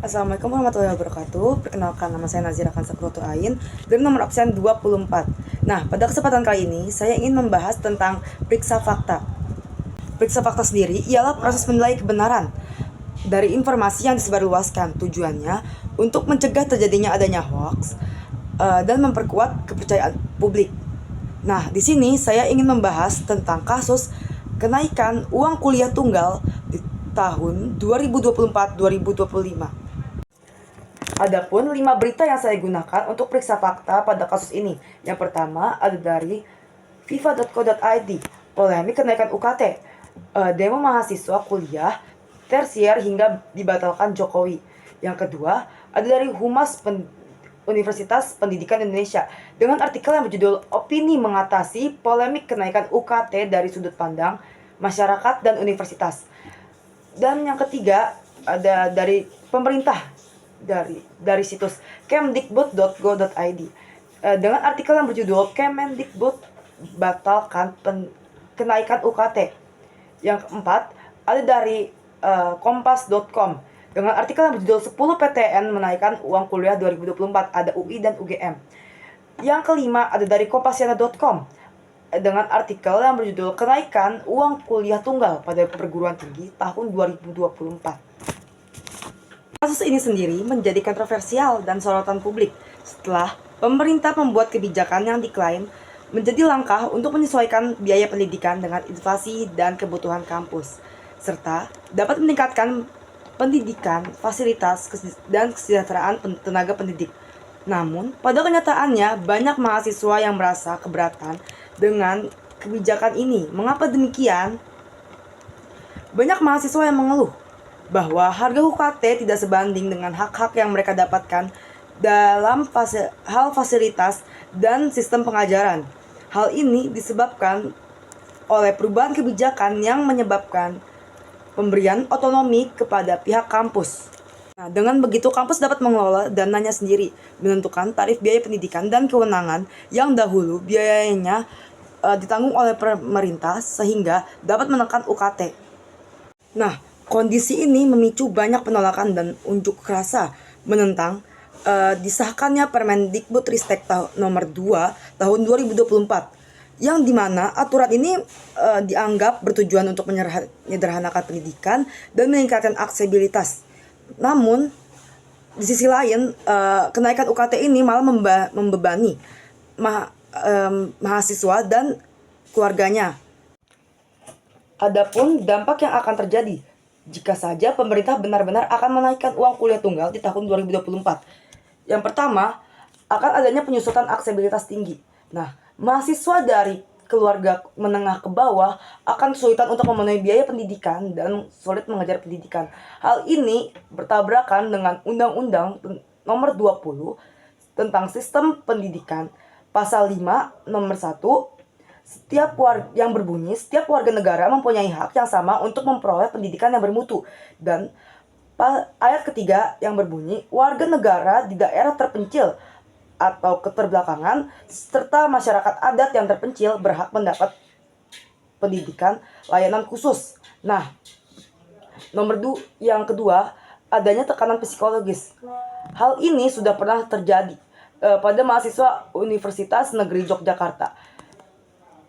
Assalamualaikum warahmatullahi wabarakatuh. Perkenalkan, nama saya Nazira Kansaproto Ain dari nomor absen 24. Nah, pada kesempatan kali ini saya ingin membahas tentang periksa fakta. Periksa fakta sendiri ialah proses menilai kebenaran dari informasi yang disebarluaskan. Tujuannya untuk mencegah terjadinya adanya hoax dan memperkuat kepercayaan publik. Nah, di sini saya ingin membahas tentang kasus kenaikan uang kuliah tunggal di tahun 2024-2025. Adapun 5 berita yang saya gunakan untuk periksa fakta pada kasus ini. Yang pertama ada dari fifa.co.id, polemik kenaikan UKT, demo mahasiswa kuliah tersier hingga dibatalkan Jokowi. Yang kedua ada dari Humas Universitas Pendidikan Indonesia dengan artikel yang berjudul Opini Mengatasi Polemik Kenaikan UKT dari Sudut Pandang Masyarakat dan Universitas. Dan yang ketiga ada dari pemerintah dari situs kemdikbud.go.id dengan artikel yang berjudul Kemendikbud batalkan kenaikan UKT. Yang keempat ada dari kompas.com dengan artikel yang berjudul 10 PTN menaikkan uang kuliah 2024, ada UI dan UGM. Yang kelima ada dari kompasiana.com dengan artikel yang berjudul Kenaikan Uang Kuliah Tunggal pada Perguruan Tinggi tahun 2024. Kasus ini sendiri menjadi kontroversial dan sorotan publik setelah pemerintah membuat kebijakan yang diklaim menjadi langkah untuk menyesuaikan biaya pendidikan dengan inflasi dan kebutuhan kampus, serta dapat meningkatkan pendidikan, fasilitas, dan kesejahteraan tenaga pendidik. Namun, pada kenyataannya banyak mahasiswa yang merasa keberatan dengan kebijakan ini. Mengapa demikian? Banyak mahasiswa yang mengeluh bahwa harga UKT tidak sebanding dengan hak-hak yang mereka dapatkan dalam hal fasilitas dan sistem pengajaran. Hal ini disebabkan oleh perubahan kebijakan yang menyebabkan pemberian otonomi kepada pihak kampus. Nah, dengan begitu kampus dapat mengelola dananya sendiri, menentukan tarif biaya pendidikan dan kewenangan yang dahulu biayanya ditanggung oleh pemerintah sehingga dapat menekan UKT. Nah, kondisi ini memicu banyak penolakan dan unjuk rasa menentang disahkannya Permendikbudristek nomor 2 tahun 2024 yang dimana aturan ini dianggap bertujuan untuk menyederhanakan pendidikan dan meningkatkan aksesibilitas. Namun di sisi lain kenaikan UKT ini malah membebani mahasiswa dan keluarganya. Adapun dampak yang akan terjadi jika saja pemerintah benar-benar akan menaikkan uang kuliah tunggal di tahun 2024. Yang pertama, akan adanya penyusutan aksesibilitas tinggi. Nah, mahasiswa dari keluarga menengah ke bawah akan kesulitan untuk memenuhi biaya pendidikan dan sulit mengejar pendidikan. Hal ini bertabrakan dengan Undang-Undang Nomor 20 tentang Sistem Pendidikan, Pasal 5 Nomor 1 yang berbunyi setiap warga negara mempunyai hak yang sama untuk memperoleh pendidikan yang bermutu, dan ayat ketiga yang berbunyi warga negara di daerah terpencil atau keterbelakangan serta masyarakat adat yang terpencil berhak mendapat pendidikan layanan khusus. Nah, yang kedua adanya tekanan psikologis. Hal ini sudah pernah terjadi pada mahasiswa Universitas Negeri Yogyakarta.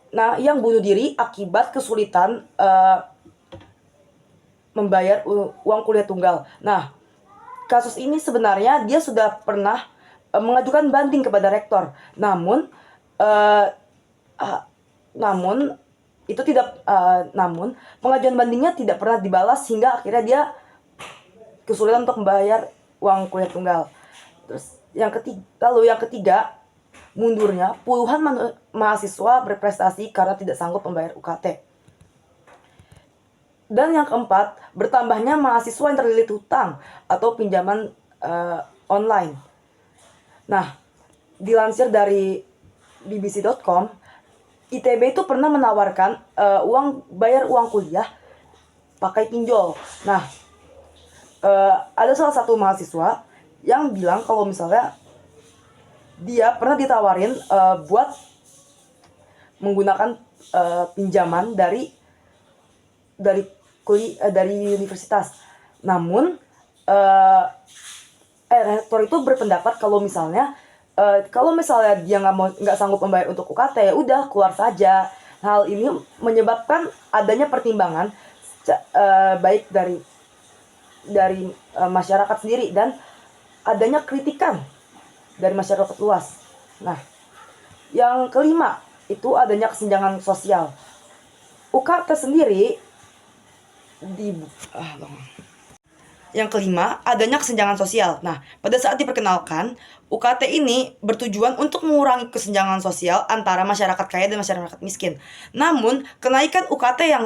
Nah, yang bunuh diri akibat kesulitan membayar uang kuliah tunggal. Nah, kasus ini sebenarnya dia sudah pernah mengajukan banding kepada rektor. Namun pengajuan bandingnya tidak pernah dibalas hingga akhirnya dia kesulitan untuk membayar uang kuliah tunggal. Terus yang ketiga mundurnya puluhan mahasiswa berprestasi karena tidak sanggup membayar UKT. Dan yang keempat, bertambahnya mahasiswa yang terlilit hutang atau pinjaman online. Nah, dilansir dari bbc.com, ITB itu pernah menawarkan bayar uang kuliah pakai pinjol. Nah, ada salah satu mahasiswa yang bilang kalau misalnya dia pernah ditawarin buat menggunakan pinjaman dari universitas. Namun eh rektor itu berpendapat kalau misalnya dia nggak sanggup membayar untuk UKT, ya udah keluar saja. Hal ini menyebabkan adanya pertimbangan baik dari masyarakat sendiri dan adanya kritikan dari masyarakat luas. Nah, yang kelima itu adanya kesenjangan sosial. UKT sendiri yang kelima, adanya kesenjangan sosial. Nah, pada saat diperkenalkan, UKT ini bertujuan untuk mengurangi kesenjangan sosial antara masyarakat kaya dan masyarakat miskin. Namun, kenaikan UKT yang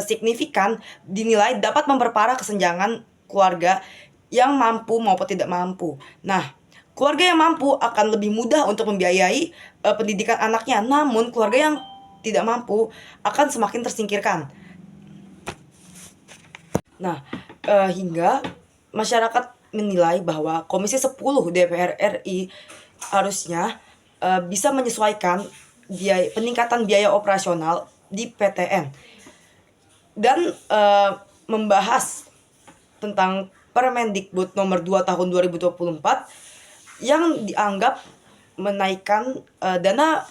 signifikan dinilai dapat memperparah kesenjangan keluarga yang mampu maupun tidak mampu. Nah, keluarga yang mampu akan lebih mudah untuk membiayai pendidikan anaknya, namun keluarga yang tidak mampu akan semakin tersingkirkan. Nah, hingga masyarakat menilai bahwa Komisi 10 DPR RI harusnya bisa menyesuaikan peningkatan biaya operasional di PTN dan membahas tentang Permendikbud nomor 2 tahun 2024 yang dianggap menaikkan dana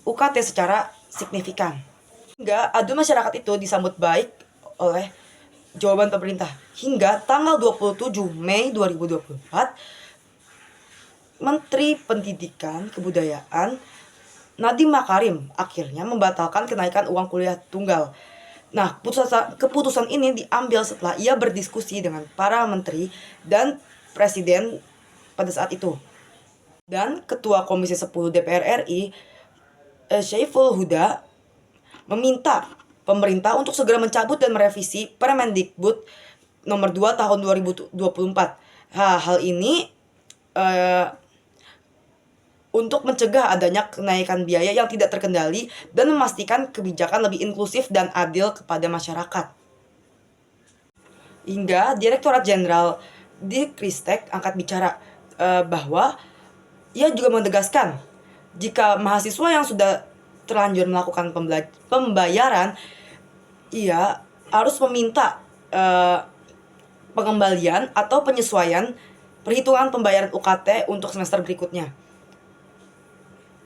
UKT secara signifikan. Hingga adu masyarakat itu disambut baik oleh jawaban pemerintah. Hingga tanggal 27 Mei 2024, Menteri Pendidikan Kebudayaan Nadiem Makarim akhirnya membatalkan kenaikan uang kuliah tunggal. Nah, keputusan ini diambil setelah ia berdiskusi dengan para menteri dan presiden pada saat itu. Dan Ketua Komisi 10 DPR RI, Syaiful Huda, meminta pemerintah untuk segera mencabut dan merevisi Permendikbud nomor 2 tahun 2024. Hal ini untuk mencegah adanya kenaikan biaya yang tidak terkendali dan memastikan kebijakan lebih inklusif dan adil kepada masyarakat. Hingga Direktorat Jenderal Dikristek angkat bicara bahwa ia juga menegaskan jika mahasiswa yang sudah terlanjur melakukan pembayaran, ia harus meminta pengembalian atau penyesuaian perhitungan pembayaran UKT untuk semester berikutnya.